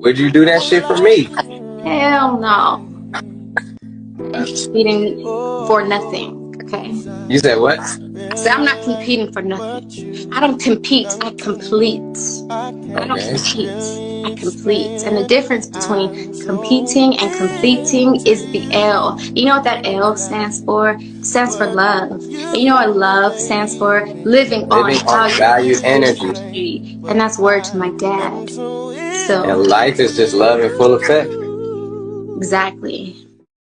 Would you do that shit for me? Hell no. I'm competing for nothing. Okay. You said what? I said I'm not competing for nothing. I don't compete. I complete. I don't Okay. compete. I complete. And the difference between competing and completing is the L. You know what that L stands for? It stands for love. And you know what love stands for? Living on Living on value energy. And that's word to my dad. So And life is just love in full effect. exactly.